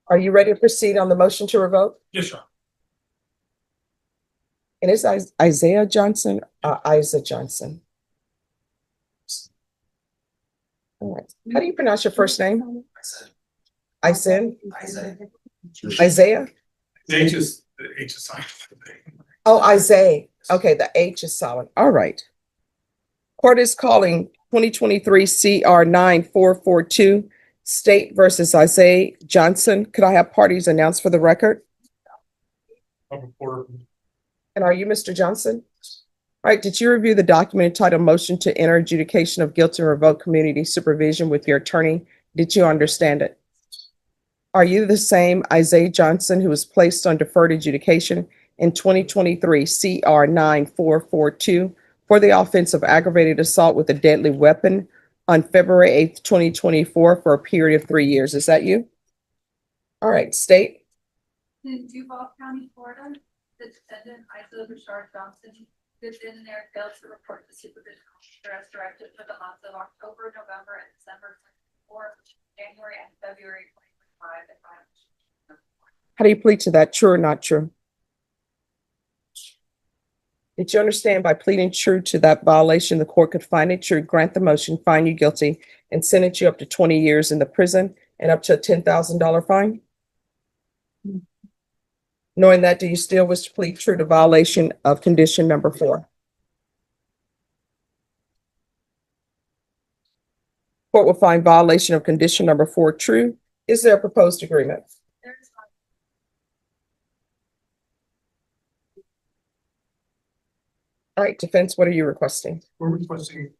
Are you ready to proceed on the motion to revoke? Yes, sir. And it's Isaiah Johnson, Isa Johnson. All right. How do you pronounce your first name? Isaiah. Isaiah? The H is silent. Oh, Isaiah. Okay, the H is silent. All right. Court is calling 2023 CR 9442, State versus Isaiah Johnson. Could I have parties announced for the record? And are you Mr. Johnson? All right, did you review the document entitled Motion to Enter Adjudication of Guilty and Revoke Community Supervision with your attorney? Did you understand it? Are you the same Isaiah Johnson who was placed on deferred adjudication in 2023 CR 9442 for the offense of aggravated assault with a deadly weapon on February 8th, 2024 for a period of 3 years? Is that you? All right, state. In Duval County, Florida, the defendant, Deferred Johnson, who's in there, failed to report the supervision officer as directed for the months of October, November, and December 2024, January, and February 2025. How do you plead to that? True or not true? Did you understand by pleading true to that violation, the court could find it true, grant the motion, find you guilty, and sentence you up to 20 years in the prison and up to a $10,000 fine? Knowing that, do you still wish to plead true to violation of condition number 4? Court will find violation of condition number 4 true. Is there a proposed agreement? All right, defense, what are you requesting? We're requesting.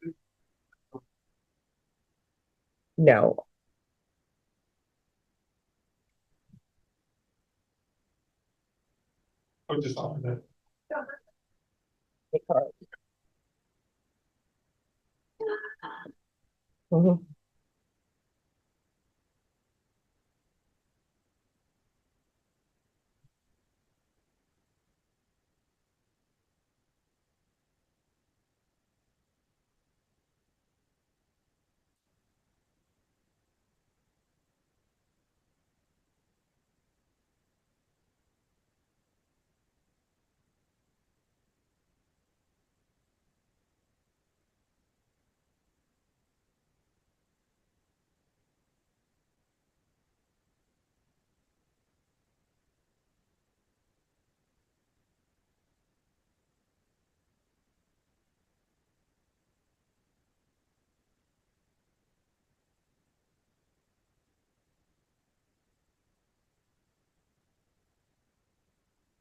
No. I just offer that. Mhm.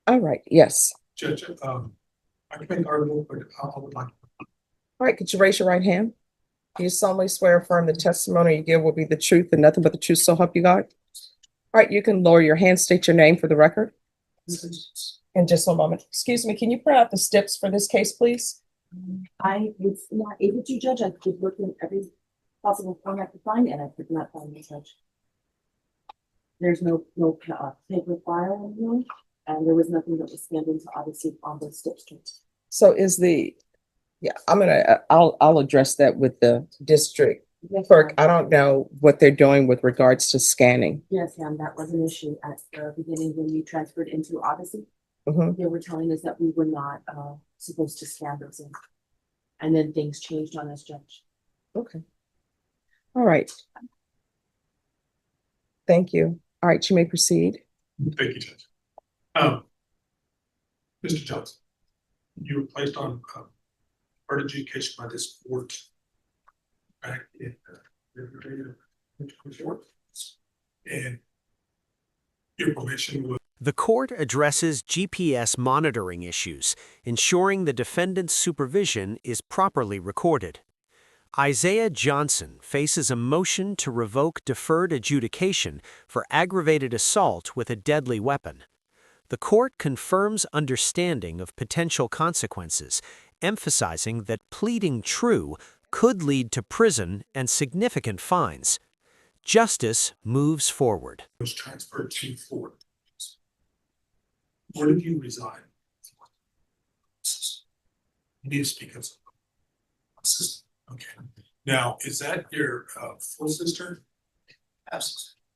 All right, yes. Judge, I can make argument, but I would like. All right, could you raise your right hand? Do you solemnly swear or affirm the testimony you give will be the truth and nothing but the truth, so help you God? All right, you can lower your hand, state your name for the record. In just one moment. Excuse me, can you print out the steps for this case, please? I was not able to, Judge. I could look in every possible form I could find, and I could not find the Judge. There's no paper file in here, and there was nothing that was scanned into obviously on those steps. So is yeah, I'll address that with the district clerk. I don't know what they're doing with regards to scanning. Yes, ma'am, that was an issue at the beginning when we transferred into Odyssey. Mhm. They were telling us that we were not supposed to scan those in. And then things changed on us, Judge. Okay. All right. Thank you. All right, you may proceed. Thank you, Judge. Mr. Johnson, you were placed on adjudication by this court back in February of 2024, and your probation was. The court addresses GPS monitoring issues, ensuring the defendant's supervision is properly recorded. Isaiah Johnson faces a motion to revoke deferred adjudication for aggravated assault with a deadly weapon. The court confirms understanding of potential consequences, emphasizing that pleading true could lead to prison and significant fines. Justice moves forward. Was transferred to Florida. Where did you reside? You need to speak as a sister. Okay. Now, is that your full sister? Absolutely.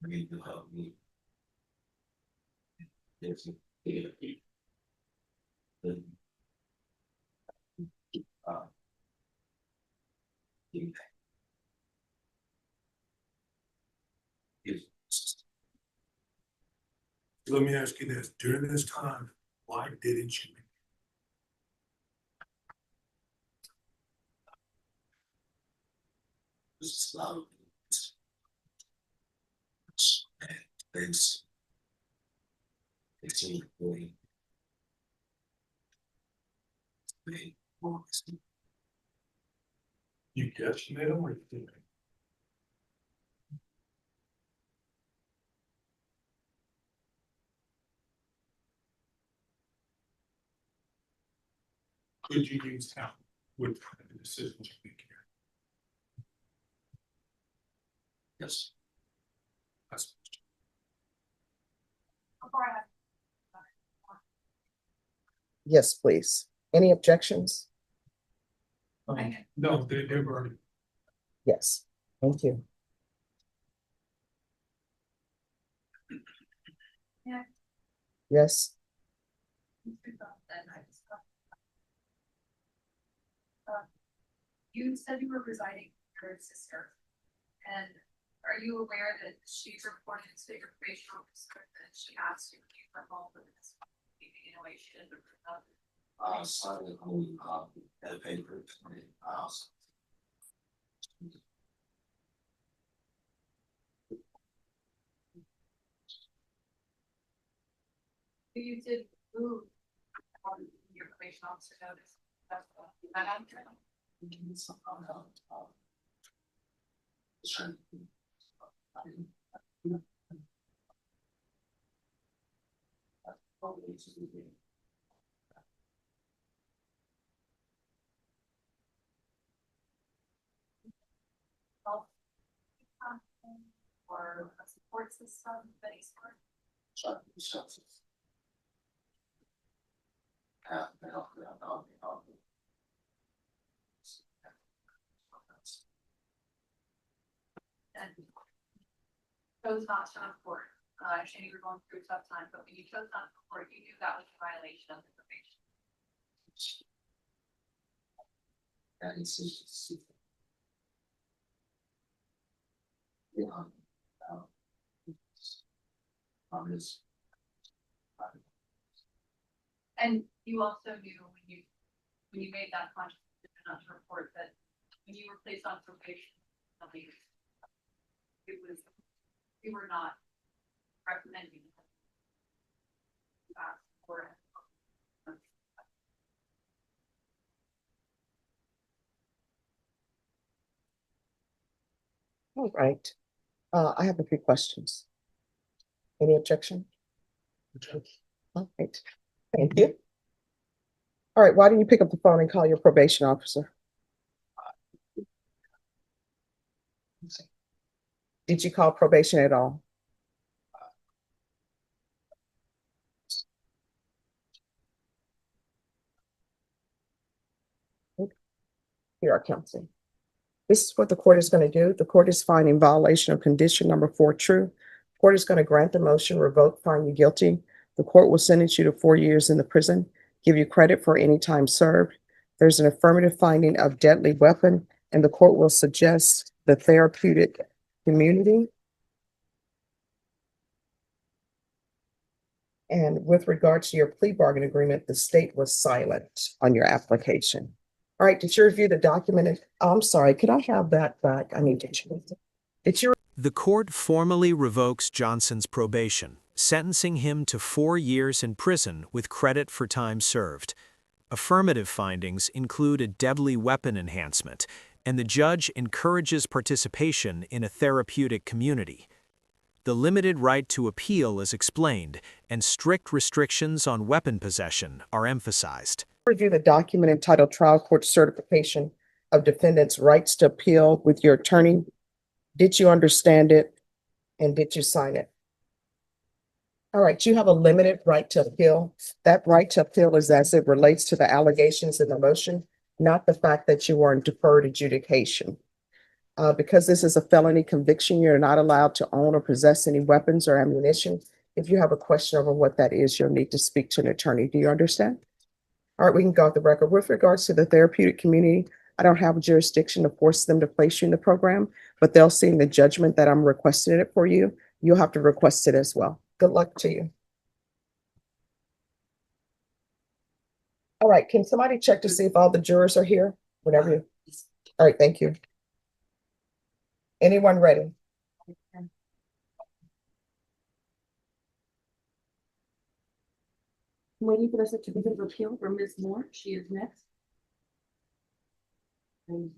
Maybe you'll help me. There's a then, uh, you- if- Let me ask you this, during this time, why didn't you? this is loud. Thanks. It's in the way. You guessed you made them or you didn't? Could you use help with the decisions you make here? Yes. That's, Before I have Yes, please. Any objections? no, they've already, Yes, thank you. Yeah. Yes, You said you were residing with your sister, and are you aware that she's reported to your probation officer that she asked you to keep her home with this continuation of Started on, that paper, house. you did move your probation officer notice? That's what I got. Or a support system, any sort. And chose not to report. I understand you were going through a tough time, but when you chose not to report, you knew that was a violation of the probation. That is. Yeah. This. And you also knew when you made that conscious decision not to report that when you were placed on probation, you were not recommending. For all right. I have a few questions. Any objection? All right, thank you. All right, why didn't you pick up the phone and call your probation officer? Did you call probation at all? Here are counseling. This is what the court is going to do. The court is finding violation of condition number 4 true. Court is going to grant the motion, revoke, find you guilty. The court will sentence you to 4 years in the prison, give you credit for any time served. There's an affirmative finding of deadly weapon, and the court will suggest the therapeutic community. And with regards to your plea bargain agreement, the state was silent on your application. All right, did you review the document? Oh, I'm sorry, could I have that back? I need to change it. Did you? The court formally revokes Johnson's probation, sentencing him to 4 years in prison with credit for time served. Affirmative findings include a deadly weapon enhancement, and the judge encourages participation in a therapeutic community. The limited right to appeal is explained, and strict restrictions on weapon possession are emphasized. Review the document entitled Trial Court Certification of Defendant's Rights to Appeal with your attorney. Did you understand it? And did you sign it? All right, you have a limited right to appeal. That right to appeal is as it relates to the allegations in the motion, not the fact that you were in deferred adjudication. Because this is a felony conviction, you're not allowed to own or possess any weapons or ammunition. If you have a question over what that is, you'll need to speak to an attorney. Do you understand? All right, we can go off the record. With regards to the therapeutic community, I don't have jurisdiction to force them to place you in the program, but they'll see in the judgment that I'm requesting it for you. You'll have to request it as well. Good luck to you. All right, can somebody check to see if all the jurors are here? Whenever you, all right, thank you. Anyone ready? Waiting for the certificate of appeal for Ms. Moore. She is next. And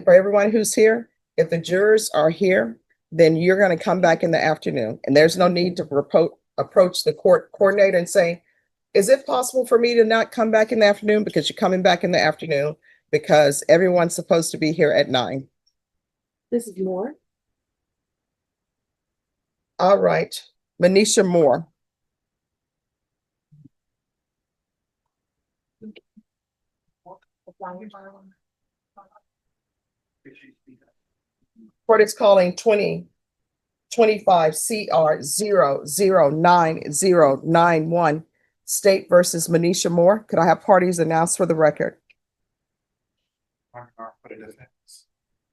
for everyone who's here, if the jurors are here, then you're going to come back in the afternoon. And there's no need to approach the court coordinator and say, is it possible for me to not come back in the afternoon? Because you're coming back in the afternoon because everyone's supposed to be here at 9. This is Moore. All right, Manisha Moore. Court is calling 2025 CR 009091 State versus Manisha Moore. Could I have parties announced for the record?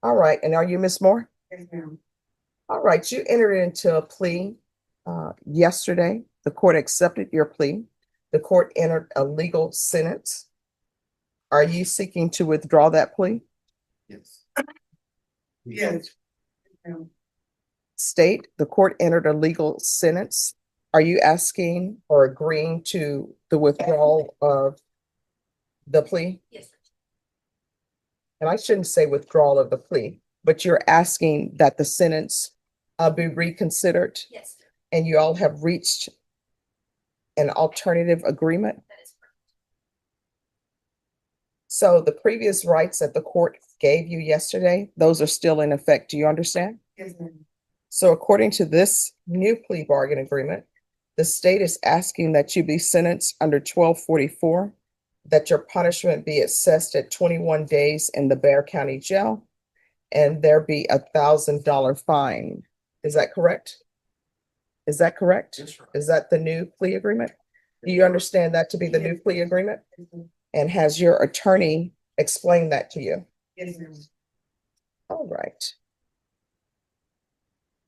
All right, and are you Miss Moore? Yes, ma'am. All right, you entered into a plea yesterday. The court accepted your plea. The court entered a legal sentence. Are you seeking to withdraw that plea? Yes. Yes. State, the court entered a legal sentence. Are you asking or agreeing to the withdrawal of the plea? Yes, sir. And I shouldn't say withdrawal of the plea, but you're asking that the sentence be reconsidered, Yes, sir. and you all have reached an alternative agreement. That is correct. So the previous rights that the court gave you yesterday, those are still in effect. Do you understand? Yes, ma'am. So according to this new plea bargain agreement, the state is asking that you be sentenced under 1244, that your punishment be assessed at 21 days in the Bexar County Jail, and there be $1,000 fine. Is that correct? Is that correct? Yes, sir. Is that the new plea agreement? Do you understand that to be the new plea agreement? Yes, ma'am. And has your attorney explained that to you? Yes, ma'am. All right.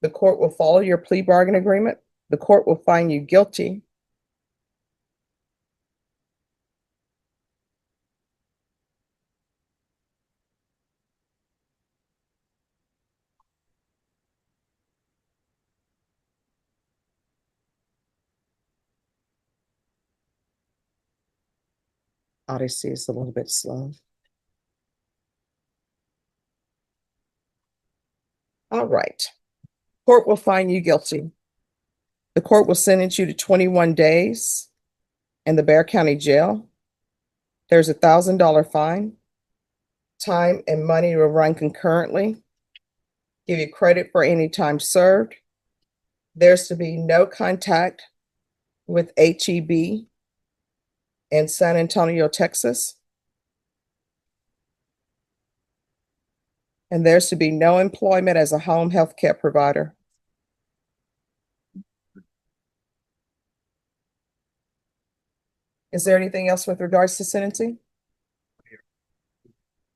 The court will follow your plea bargain agreement. The court will find you guilty. Odyssey is a little bit slow. All right. Court will find you guilty. The court will sentence you to 21 days in the Bexar County Jail. There's $1,000 fine. Time and money will run concurrently. Give you credit for any time served. There's to be no contact with HEB in San Antonio, Texas. And there's to be no employment as a home health care provider. Is there anything else with regards to sentencing?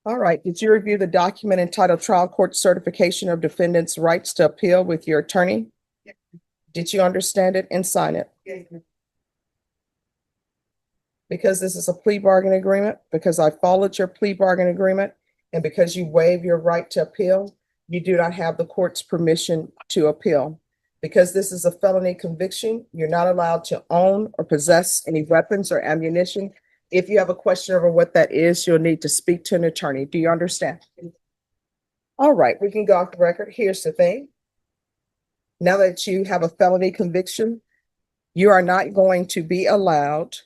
All right, did you review the document entitled Trial Court Certification of Defendant's Rights to Appeal with your attorney? Yes. Did you understand it and sign it? Yes, ma'am. Because this is a plea bargain agreement, because I followed your plea bargain agreement, and because you waive your right to appeal, you do not have the court's permission to appeal. Because this is a felony conviction, you're not allowed to own or possess any weapons or ammunition. If you have a question over what that is, you'll need to speak to an attorney. Do you understand? All right, we can go off the record. Here's the thing. Now that you have a felony conviction, you are not going to be allowed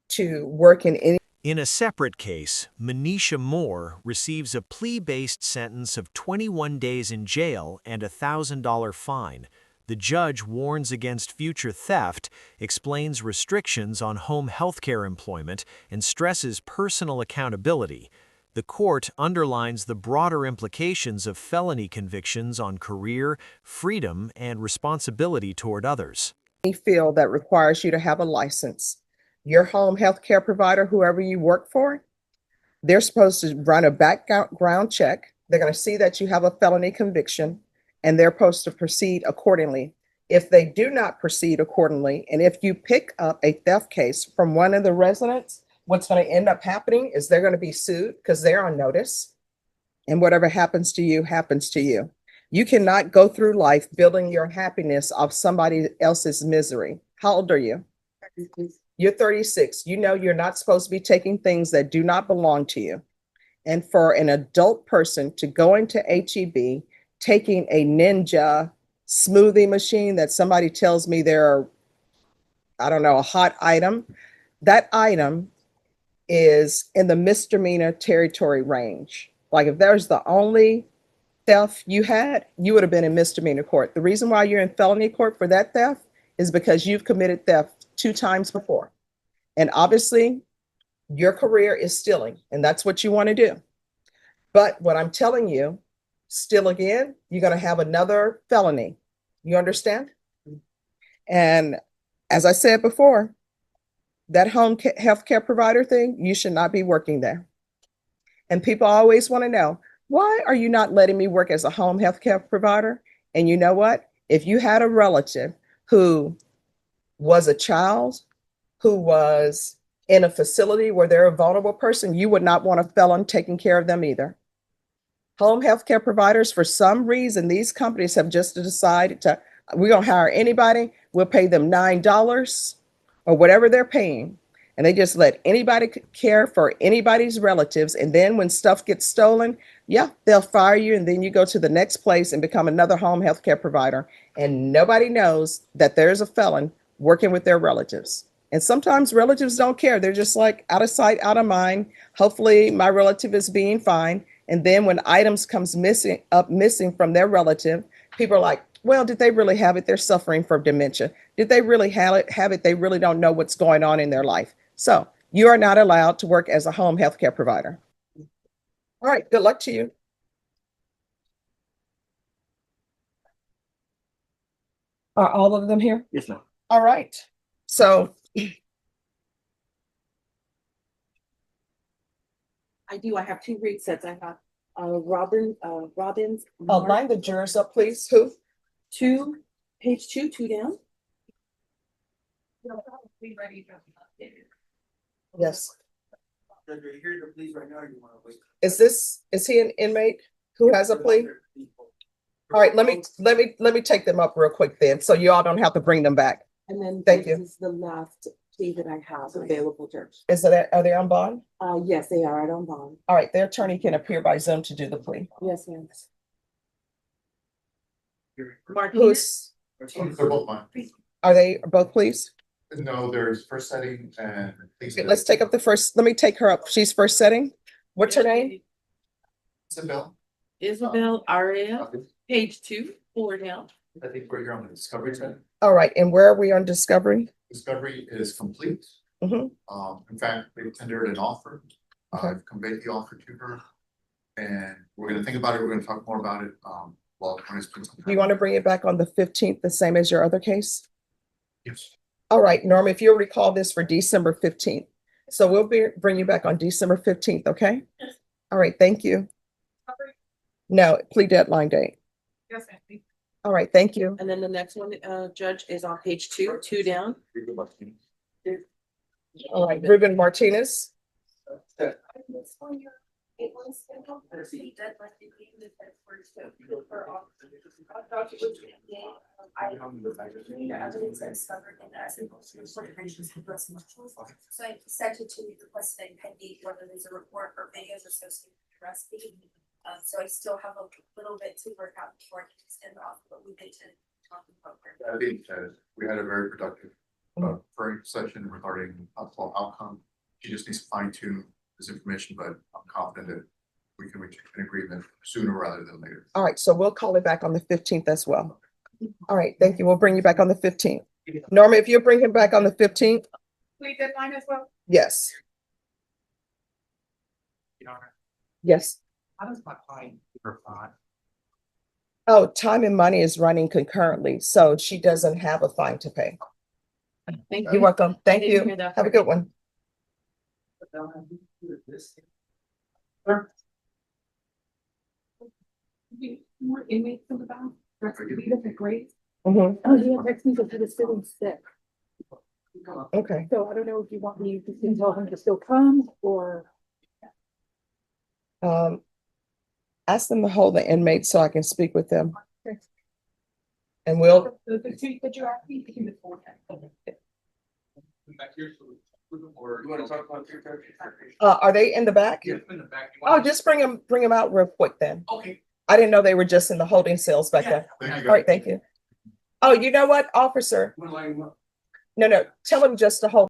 to work in any. In a separate case, Manisha Moore receives a plea-based sentence of 21 days in jail and a $1,000 fine. The judge warns against future theft, explains restrictions on home health care employment, and stresses personal accountability. the court underlines the broader implications of felony convictions on career, freedom, and responsibility toward others. Any field that requires you to have a license. Your home health care provider, whoever you work for, they're supposed to run a background check. They're going to see that you have a felony conviction, and they're supposed to proceed accordingly. If they do not proceed accordingly, and if you pick up a theft case from one of the residents, what's going to end up happening is they're going to be sued because they're on notice. And whatever happens to you, happens to you. You cannot go through life building your happiness off somebody else's misery. How old are you? You're 36. You know you're not supposed to be taking things that do not belong to you. And for an adult person to go into HEB, taking a Ninja smoothie machine that somebody tells me they're, I don't know, a hot item, that item is in the misdemeanor territory range. Like if there's the only theft you had, you would have been in misdemeanor court. The reason why you're in felony court for that theft is because you've committed theft 2 times before. And obviously your career is stealing, and that's what you want to do. But what I'm telling you, steal again, you're going to have another felony. You understand? And as I said before, that home health care provider thing, you should not be working there. And people always want to know, why are you not letting me work as a home health care provider? And you know what? If you had a relative who was a child, who was in a facility where they're a vulnerable person, you would not want a felon taking care of them either. Home health care providers, for some reason, these companies have just decided to, we're going to hire anybody, we'll pay them $9 or whatever they're paying. And they just let anybody care for anybody's relatives. And then when stuff gets stolen, yeah, they'll fire you. And then you go to the next place and become another home health care provider. And nobody knows that there's a felon working with their relatives. And sometimes relatives don't care. They're just like out of sight, out of mind. Hopefully my relative is being fine. And then when items comes missing from their relative, people are like, well, did they really have it? They're suffering from dementia. Did they really have it? They really don't know what's going on in their life. So you are not allowed to work as a home health care provider. All right, good luck to you. Are all of them here? Yes, ma'am. All right. So I do. I have 2 read sets. I have Robbins. line the jurors up, please. Who? 2, page 2, 2 down. Be ready to update it. Yes. Judge, are you here to please right now, or you want to wait? Is he an inmate who has a plea? All right, let me take them up real quick then, so you all don't have to bring them back. And then Thank this you. is the last plea that I have available, Judge. Are they on bond? Yes, they are. I don't bond. All right, their attorney can appear by Zoom to do the plea. Yes, ma'am. Who's, They're both mine. are they both pleas? No, there's first setting and. Okay, let's take up the first, let me take her up. She's first setting. What's her name? Isabel. Isabel Aria, page 2, 4 down. I think we're here on the discovery side. All right, and where are we on discovery? Discovery is complete. Mhm. In fact, we tendered an offer. Okay. I've conveyed the offer to her. And we're gonna think about it. We're gonna talk more about it. While when it's been some Do you want to bring it back on the 15th, the same as your other case? Yes. All right, Norma, if you'll recall this for December 15th. So we'll bring you back on December 15th, okay? All right, thank you. No, plea deadline date. Yes, ma'am. All right, thank you. And then the next one, Judge, is on page 2, 2 down. All right, Ruben Martinez. So I sent it to you requesting pending whether there's a report or videos associated with the arrest. So I still have a little bit to work out before I can send off, but we get to talk about it. I think we had a very productive first session regarding outcome. She just needs to fine tune this information, but I'm confident that we can reach an agreement sooner rather than later. All right, so we'll call it back on the 15th as well. All right, thank you. We'll bring you back on the 15th. Norma, if you'll bring him back on the 15th, Plea deadline as well? yes. Yes. How does my client her fine? Oh, time and money is running concurrently, so she doesn't have a fine to pay. Thank You're welcome. Thank didn't you. hear that Have a part. good one. More inmates in the back. That's great. Mhm. Oh, he had texted me that he was feeling sick. Okay. So I don't know if you want me to tell him to still come or. Ask them to hold the inmates so I can speak with them. And we'll, The two that you asked me, he was for Back here, or you wanna talk about your therapy? are they in the back? Yeah, in the back. You Oh, wanna- just bring them out real quick then. Okay. I didn't know they were just in the holding cells back there. Thank you, All guys. right, thank you. Oh, you know what, officer? You wanna line them up? No, tell them just to hold